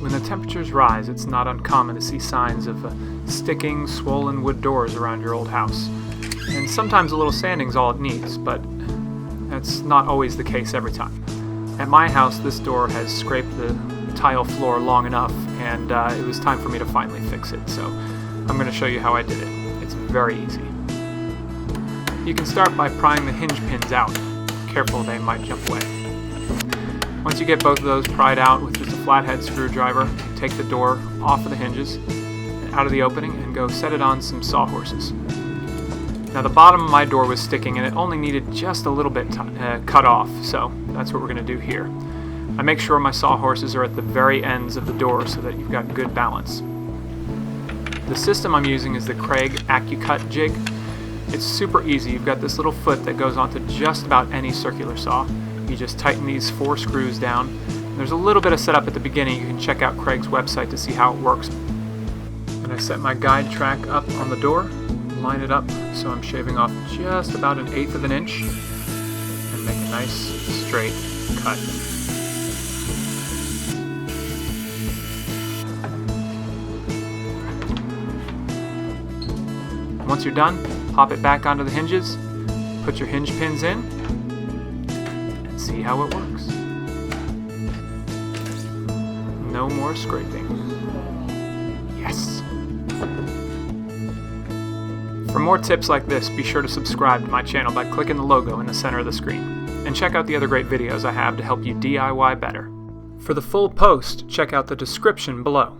When the temperatures rise, it's not uncommon to see signs of sticking, swollen wood doors around your old house. And sometimes a little sanding's all it needs, but that's not always the case every time. At my house, this door has scraped the tile floor long enough, and it was time for me to finally fix it, so I'm going to show you how I did it. It's very easy. You can start by prying the hinge pins out. Careful, they might jump away. Once you get both of those pried out with just a flathead screwdriver, take the door off of the hinges, out of the opening, and go set it on some sawhorses. Now the bottom of my door was sticking and it only needed just a little bit cut off, so that's what we're going to do here. I make sure my sawhorses are at the very ends of the door so that you've got good balance. The system I'm using is the Kreg Accu-Cut jig. It's super easy. You've got this little foot that goes onto just about any circular saw. You just tighten these 4 screws down. There's a little bit of setup at the beginning. You can check out Craig's website to see how it works. And I set my guide track up on the door, line it up so I'm shaving off just about 1/8 of an inch, and make a nice straight cut. Once you're done, pop it back onto the hinges, put your hinge pins in, and see how it works. No more scraping. Yes! For more tips like this, be sure to subscribe to my channel by clicking the logo in the center of the screen. And check out the other great videos I have to help you DIY better. For the full post, check out the description below.